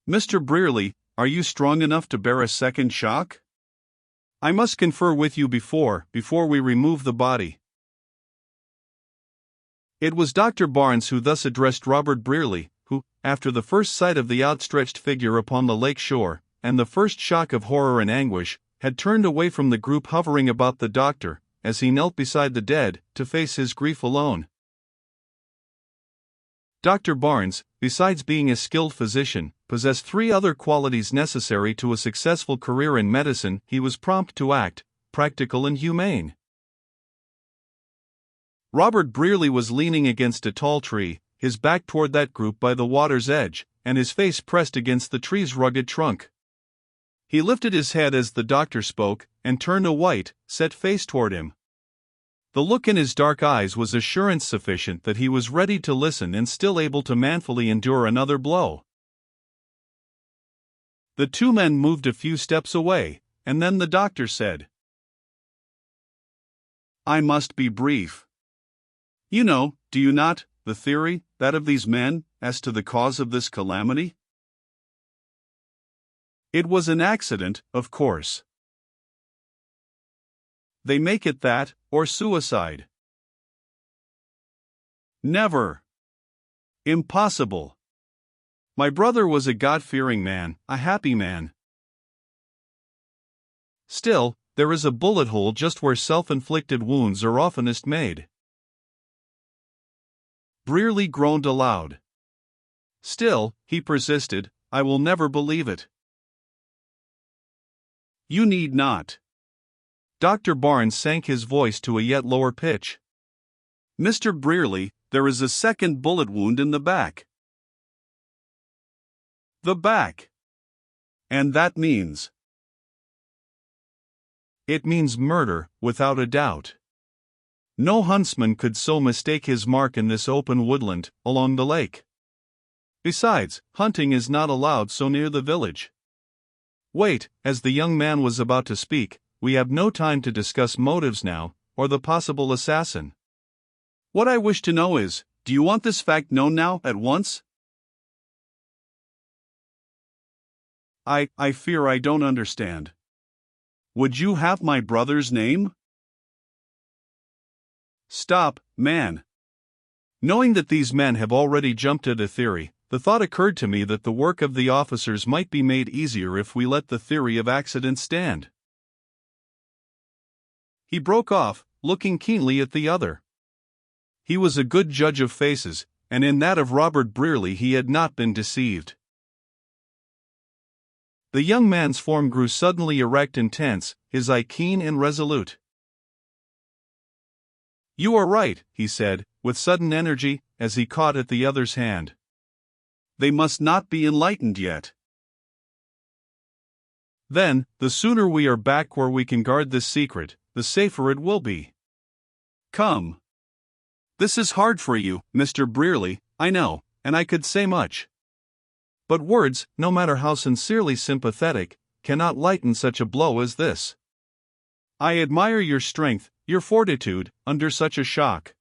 Mr. Brearley, are you strong enough to bear a second shock? I must confer with you before we remove the body. It was Dr. Barnes who thus addressed Robert Brearley, who, after the first sight of the outstretched figure upon the lake shore, and the first shock of horror and anguish, had turned away from the group hovering about the doctor, as he knelt beside the dead, to face his grief alone. Dr. Barnes, besides being a skilled physician, possessed three other qualities necessary to a successful career in medicine. He was prompt to act, practical and humane. Robert Brearley was leaning against a tall tree, his back toward that group by the water's edge, and his face pressed against the tree's rugged trunk. He lifted his head as the doctor spoke, and turned a white, set face toward him. The look in his dark eyes was assurance sufficient that he was ready to listen and still able to manfully endure another blow. The two men moved a few steps away, and then the doctor said, "I must be brief. You know, do you not, the theory, that of these men, as to the cause of this calamity? It was an accident, of course. They make it that, or suicide. Never. Impossible. My brother was a God-fearing man, a happy man. Still, there is a bullet hole just where self-inflicted wounds are oftenest made." Brearley groaned aloud. Still, he persisted, "I will never believe it." "You need not." Dr. Barnes sank his voice to a yet lower pitch. "Mr. Brearley, there is a second bullet wound in the back." "The back. And that means—" "It means murder, without a doubt. No huntsman could so mistake his mark in this open woodland, along the lake. Besides, hunting is not allowed so near the village. Wait," as the young man was about to speak, "we have no time to discuss motives now, or the possible assassin. What I wish to know is, do you want this fact known now, at once?" I fear I don't understand. Would you have my brother's name?" "Stop, man. Knowing that these men have already jumped at a theory, the thought occurred to me that the work of the officers might be made easier if we let the theory of accident stand." He broke off, looking keenly at the other. He was a good judge of faces, and in that of Robert Brearley he had not been deceived. The young man's form grew suddenly erect and tense, his eye keen and resolute. "You are right," he said, with sudden energy, as he caught at the other's hand. "They must not be enlightened yet. Then, the sooner we are back where we can guard this secret, the safer it will be. Come. This is hard for you, Mr. Brearley, I know, and I could say much. But words, no matter how sincerely sympathetic, cannot lighten such a blow as this. I admire your strength, your fortitude, under such a shock.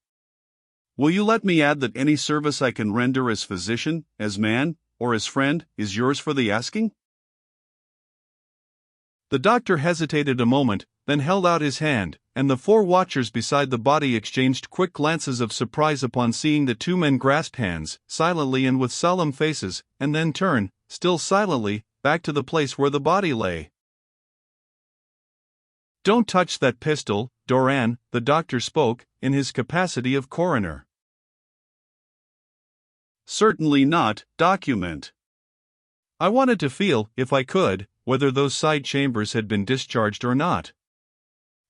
Will you let me add that any service I can render as physician, as man, or as friend, is yours for the asking?" The doctor hesitated a moment, then held out his hand, and the four watchers beside the body exchanged quick glances of surprise upon seeing the two men grasp hands, silently and with solemn faces, and then turn, still silently, back to the place where the body lay. "Don't touch that pistol, Doran," the doctor spoke, in his capacity of coroner. "Certainly not, document. I wanted to feel, if I could, whether those side chambers had been discharged or not.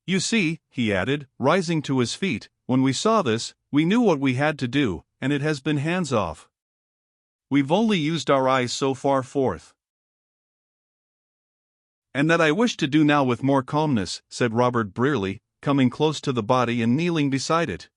You see," he added, rising to his feet, "when we saw this, we knew what we had to do, and it has been hands off. We've only used our eyes so far forth." "And that I wish to do now with more calmness," said Robert Brearley, coming close to the body and kneeling beside it.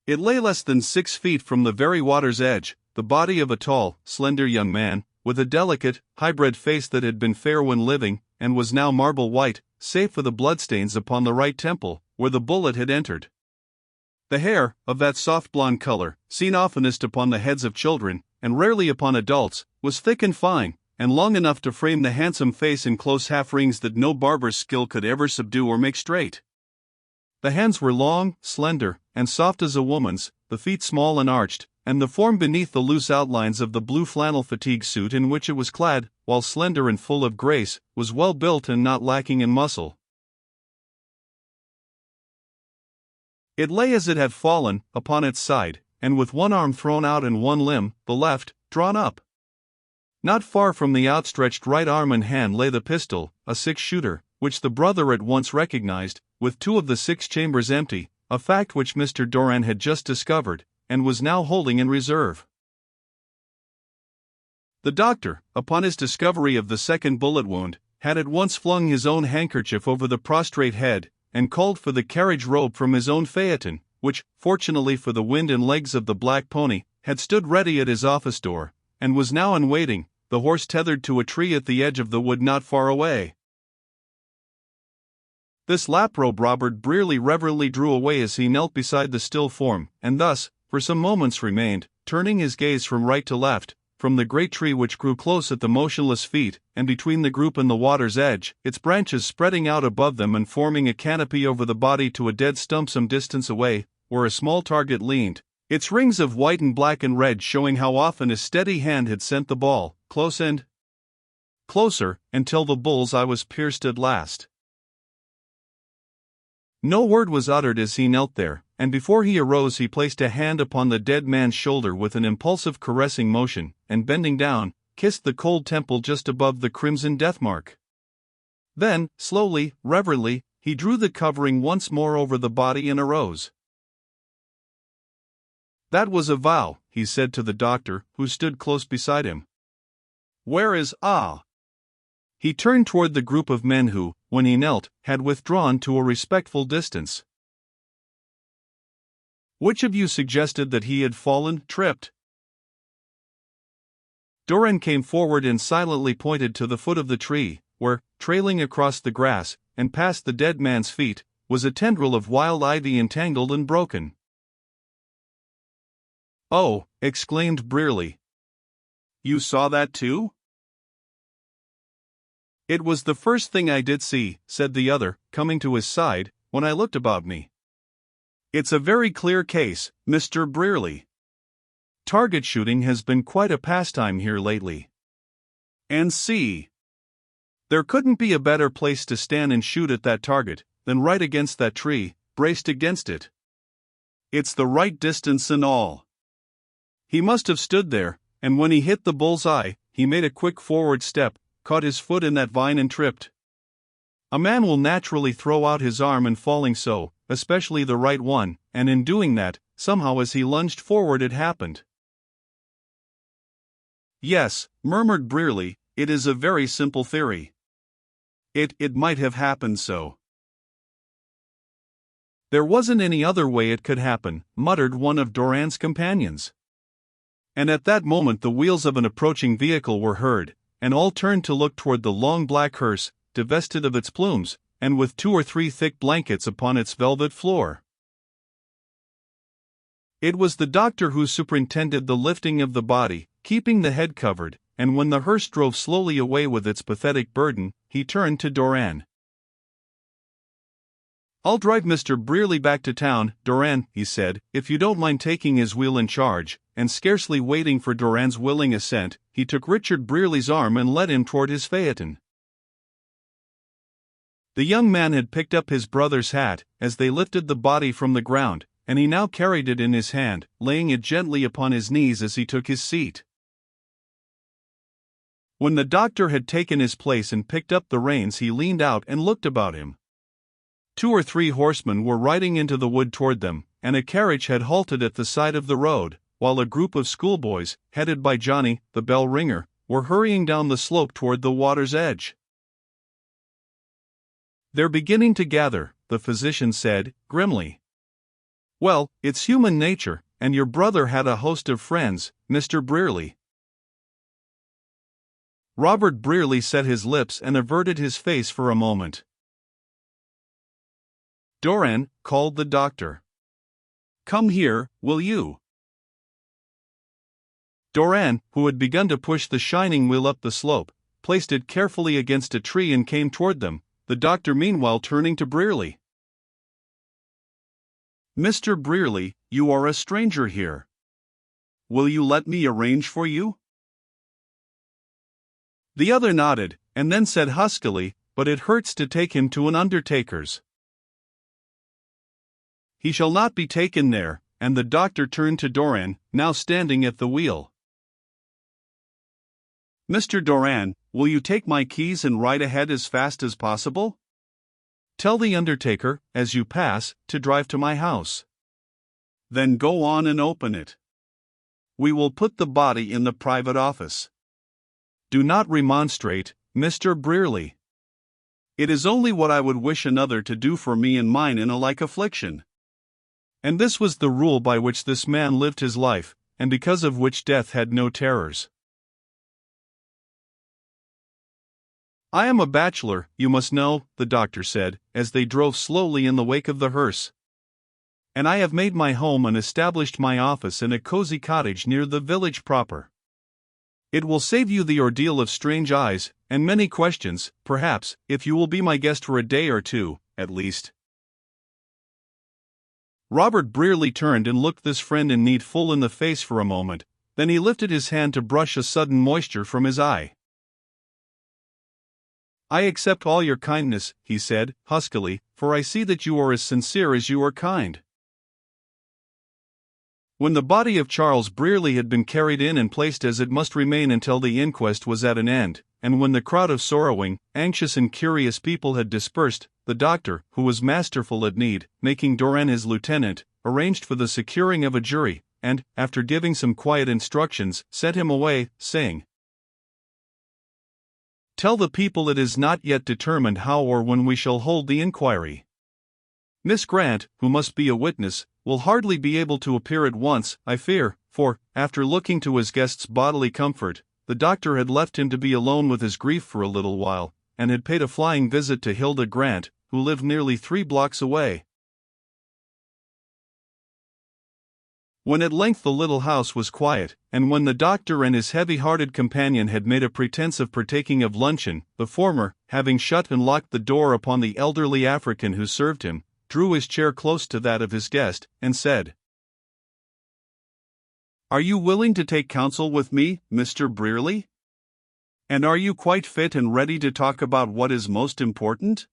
It lay less than 6 feet from the very water's edge, the body of a tall, slender young man, with a delicate, hybrid face that had been fair when living, and was now marble white, save for the bloodstains upon the right temple, where the bullet had entered. The hair, of that soft blonde color, seen oftenest upon the heads of children, and rarely upon adults, was thick and fine, and long enough to frame the handsome face in close half-rings that no barber's skill could ever subdue or make straight. The hands were long, slender, and soft as a woman's, the feet small and arched, and the form beneath the loose outlines of the blue flannel fatigue suit in which it was clad, while slender and full of grace, was well built and not lacking in muscle. It lay as it had fallen, upon its side, and with one arm thrown out and one limb, the left, drawn up. Not far from the outstretched right arm and hand lay the pistol, a six-shooter, which the brother at once recognized, with two of the 6 chambers empty, a fact which Mr. Doran had just discovered, and was now holding in reserve. The doctor, upon his discovery of the second bullet wound, had at once flung his own handkerchief over the prostrate head, and called for the carriage robe from his own phaeton, which, fortunately for the wind and legs of the black pony, had stood ready at his office door, and was now in waiting, the horse tethered to a tree at the edge of the wood not far away. This lap-robe Robert Brierly reverently drew away as he knelt beside the still form, and thus, for some moments remained, turning his gaze from right to left, from the great tree which grew close at the motionless feet, and between the group and the water's edge, its branches spreading out above them and forming a canopy over the body to a dead stump some distance away, where a small target leaned, its rings of white and black and red showing how often his steady hand had sent the ball, close and closer, until the bull's eye was pierced at last. No word was uttered as he knelt there, and before he arose he placed a hand upon the dead man's shoulder with an impulsive caressing motion, and bending down, kissed the cold temple just above the crimson death-mark. Then, slowly, reverently, he drew the covering once more over the body and arose. "That was a vow," he said to the doctor, who stood close beside him. "Where is He turned toward the group of men who, when he knelt, had withdrawn to a respectful distance. "Which of you suggested that he had tripped?" Doran came forward and silently pointed to the foot of the tree, where, trailing across the grass, and past the dead man's feet, was a tendril of wild ivy entangled and broken. "Oh," exclaimed Brierly. "You saw that too?" "It was the first thing I did see," said the other, coming to his side, "when I looked about me. It's a very clear case, Mr. Brierly. Target shooting has been quite a pastime here lately. And see. There couldn't be a better place to stand and shoot at that target than right against that tree, braced against it. It's the right distance and all. He must have stood there, and when he hit the bull's eye, he made a quick forward step, caught his foot in that vine and tripped. A man will naturally throw out his arm in falling so, especially the right one, and in doing that, somehow as he lunged forward it happened." "Yes," murmured Brierly, "it is a very simple theory. It might have happened so." "There wasn't any other way it could happen," muttered one of Doran's companions. And at that moment the wheels of an approaching vehicle were heard, and all turned to look toward the long black hearse, divested of its plumes, and with 2 or 3 thick blankets upon its velvet floor. It was the doctor who superintended the lifting of the body, keeping the head covered, and when the hearse drove slowly away with its pathetic burden, he turned to Doran. "I'll drive Mr. Brierly back to town, Doran," he said, "if you don't mind taking his wheel in charge," and scarcely waiting for Doran's willing assent, he took Richard Brierly's arm and led him toward his phaeton. The young man had picked up his brother's hat, as they lifted the body from the ground, and he now carried it in his hand, laying it gently upon his knees as he took his seat. When the doctor had taken his place and picked up the reins, he leaned out and looked about him. 2 or 3 horsemen were riding into the wood toward them, and a carriage had halted at the side of the road, while a group of schoolboys, headed by Johnny, the bell ringer, were hurrying down the slope toward the water's edge. "They're beginning to gather," the physician said, grimly. "Well, it's human nature, and your brother had a host of friends, Mr. Brierly." Robert Brierly set his lips and averted his face for a moment. "Doran," called the doctor. Come here, will you? Doran, who had begun to push the shining wheel up the slope, placed it carefully against a tree and came toward them, the doctor meanwhile turning to Brierly. Mr. Brierly, you are a stranger here. Will you let me arrange for you? The other nodded, and then said huskily, but it hurts to take him to an undertaker's. He shall not be taken there, and the doctor turned to Doran, now standing at the wheel. Mr. Doran, will you take my keys and ride ahead as fast as possible? Tell the undertaker, as you pass, to drive to my house. Then go on and open it. We will put the body in the private office. Do not remonstrate, Mr. Brierly. It is only what I would wish another to do for me and mine in a like affliction. And this was the rule by which this man lived his life, and because of which death had no terrors. I am a bachelor, you must know, the doctor said, as they drove slowly in the wake of the hearse. And I have made my home and established my office in a cozy cottage near the village proper. It will save you the ordeal of strange eyes, and many questions, perhaps, if you will be my guest for a day or two, at least. Robert Brierly turned and looked this friend in need full in the face for a moment, then he lifted his hand to brush a sudden moisture from his eye. I accept all your kindness, he said, huskily, for I see that you are as sincere as you are kind. When the body of Charles Brierly had been carried in and placed as it must remain until the inquest was at an end, and when the crowd of sorrowing, anxious and curious people had dispersed, the doctor, who was masterful at need, making Doran his lieutenant, arranged for the securing of a jury, and, after giving some quiet instructions, sent him away, saying, Tell the people it is not yet determined how or when we shall hold the inquiry. Miss Grant, who must be a witness, will hardly be able to appear at once, I fear, for, after looking to his guest's bodily comfort, the doctor had left him to be alone with his grief for a little while, and had paid a flying visit to Hilda Grant, who lived nearly 3 blocks away. When at length the little house was quiet, and when the doctor and his heavy-hearted companion had made a pretense of partaking of luncheon, the former, having shut and locked the door upon the elderly African who served him, drew his chair close to that of his guest, and said, Are you willing to take counsel with me, Mr. Brierly? And are you quite fit and ready to talk about what is most important?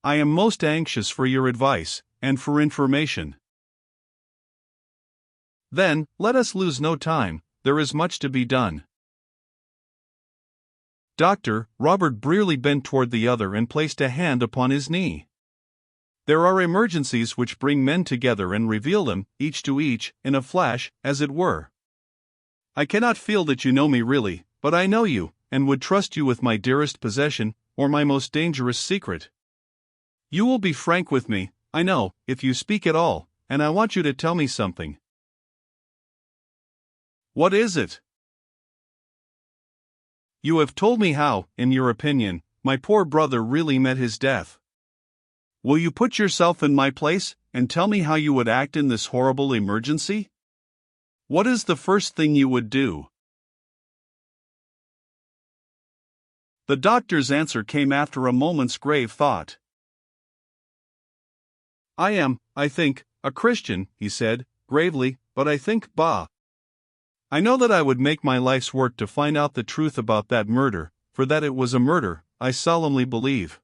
I am most anxious for your advice, and for information. Then, let us lose no time, there is much to be done. Doctor, Robert Brierly bent toward the other and placed a hand upon his knee. There are emergencies which bring men together and reveal them, each to each, in a flash, as it were. I cannot feel that you know me really, but I know you, and would trust you with my dearest possession, or my most dangerous secret. You will be frank with me, I know, if you speak at all, and I want you to tell me something. What is it? You have told me how, in your opinion, my poor brother really met his death. Will you put yourself in my place, and tell me how you would act in this horrible emergency? What is the first thing you would do? The doctor's answer came after a moment's grave thought. I am, I think, a Christian, he said, gravely, but I think, I know that I would make my life's work to find out the truth about that murder, for that it was a murder, I solemnly believe.